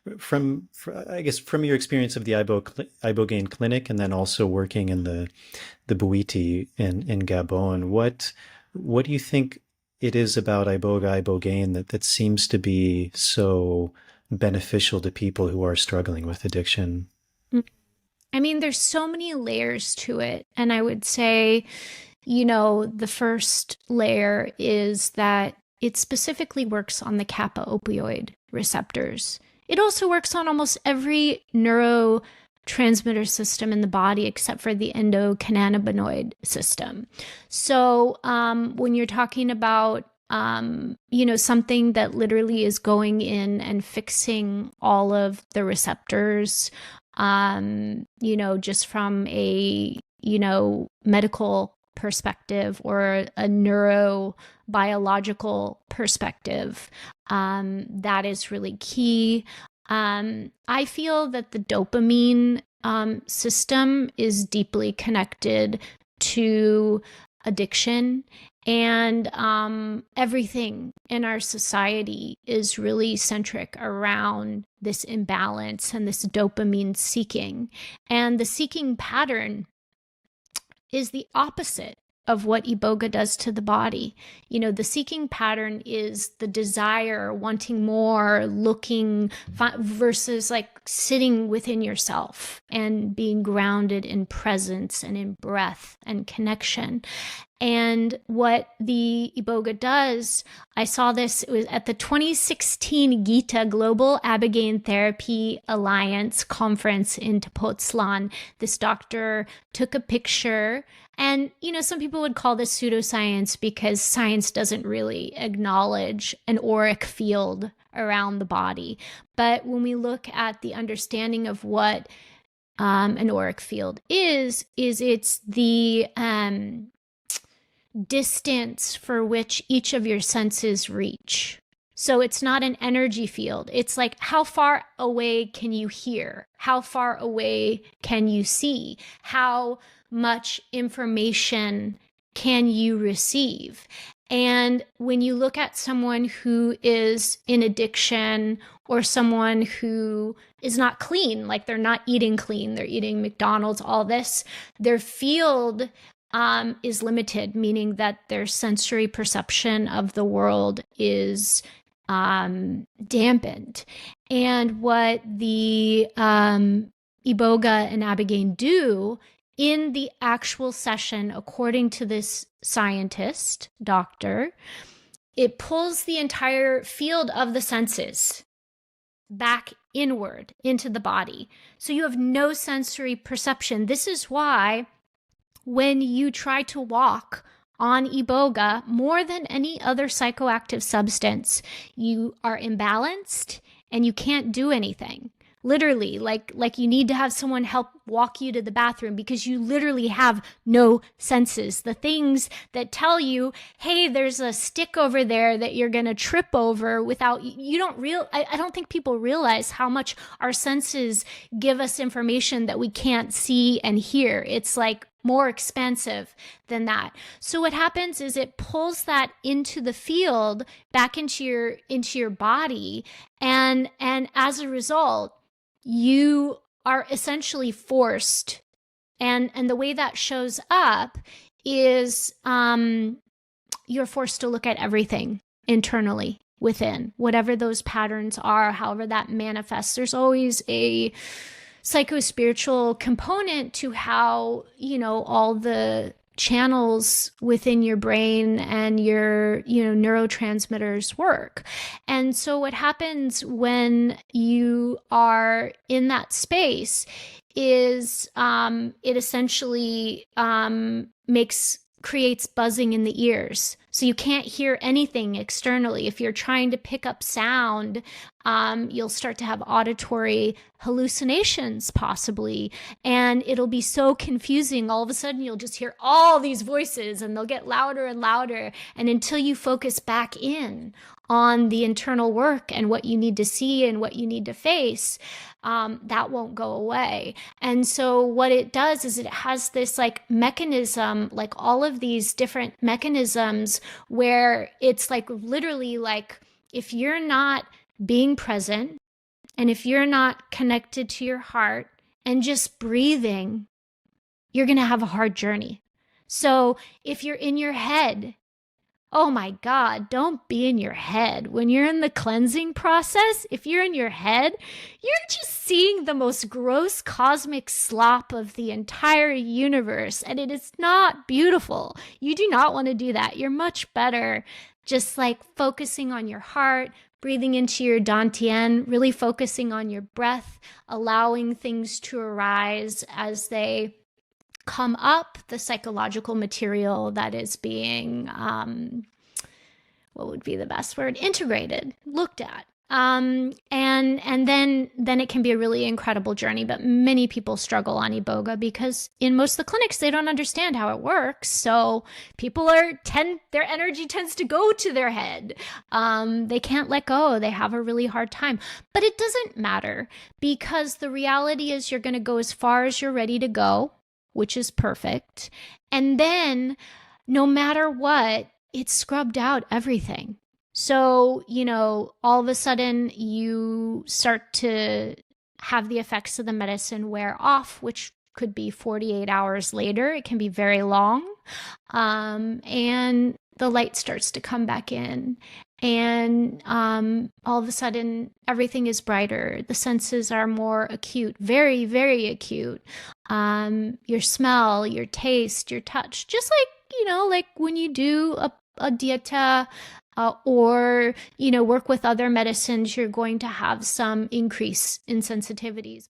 I guess from your experience of the Ibogaine clinic and then also working in the Bouiti in Gabon, what do you think it is about Ibogaine that seems to be so beneficial to people who are struggling with addiction? Mm. I mean, there's so many layers to it. And I would say, the first layer is that it specifically works on the kappa opioid receptors. It also works on almost every neurotransmitter system in the body except for the endocannabinoid system. So when you're talking about something that literally is going in and fixing all of the receptors, just from a, medical perspective or a neurobiological perspective, that is really key. I feel that the dopamine system is deeply connected to addiction, and everything in our society is really centric around this imbalance and this dopamine seeking. And the seeking pattern is the opposite of what Iboga does to the body. The seeking pattern is the desire, wanting more, looking, versus like sitting within yourself and being grounded in presence and in breath and connection. And what the Iboga does, I saw this, it was at the 2016 Gita Global Ibogaine Therapy Alliance conference in Tepoztlan. This doctor took a picture, and some people would call this pseudoscience because science doesn't really acknowledge an auric field around the body. But when we look at the understanding of what an auric field is it's the distance for which each of your senses reach. So it's not an energy field. It's like, how far away can you hear? How far away can you see? How much information can you receive? And when you look at someone who is in addiction or someone who is not clean, like they're not eating clean, they're eating McDonald's, all this, their field is limited, meaning that their sensory perception of the world is dampened. And what the Iboga and Ibogaine do in the actual session, according to this scientist, doctor, it pulls the entire field of the senses back inward into the body. So you have no sensory perception. This is why when you try to walk on Iboga, more than any other psychoactive substance, you are imbalanced and you can't do anything. Literally, like you need to have someone help walk you to the bathroom because you literally have no senses. The things that tell you, hey, there's a stick over there that you're going to trip over without, I don't think people realize how much our senses give us information that we can't see and hear. It's like more expansive than that. So what happens is it pulls that into the field back into your body, and as a result, you are essentially forced, and the way that shows up is you're forced to look at everything internally within, whatever those patterns are, however that manifests. There's always a psycho-spiritual component to how, all the channels within your brain and your, neurotransmitters work. And so what happens when you are in that space is it essentially creates buzzing in the ears. So you can't hear anything externally. If you're trying to pick up sound, you'll start to have auditory hallucinations possibly, and it'll be so confusing. All of a sudden you'll just hear all these voices and they'll get louder and louder, and until you focus back in on the internal work and what you need to see and what you need to face, that won't go away. And so what it does is it has this like mechanism, like all of these different mechanisms where it's like literally like if you're not being present And if you're not connected to your heart and just breathing, you're going to have a hard journey. So if you're in your head, oh my God, don't be in your head. When you're in the cleansing process, if you're in your head, you're just seeing the most gross cosmic slop of the entire universe. And it is not beautiful. You do not want to do that. You're much better just like focusing on your heart, breathing into your dantian, really focusing on your breath, allowing things to arise as they come up, the psychological material that is being, what would be the best word? Integrated, looked at. And then it can be a really incredible journey. But many people struggle on Iboga because in most of the clinics, they don't understand how it works. So people their energy tends to go to their head. They can't let go. They have a really hard time. But it doesn't matter because the reality is you're going to go as far as you're ready to go, which is perfect. And then no matter what, it's scrubbed out everything. So, all of a sudden you start to have the effects of the medicine wear off, which could be 48 hours later. It can be very long. And the light starts to come back in. And all of a sudden, everything is brighter. The senses are more acute, very, very acute. Your smell, your taste, your touch, just like, like when you do a dieta or, work with other medicines, you're going to have some increase in sensitivities.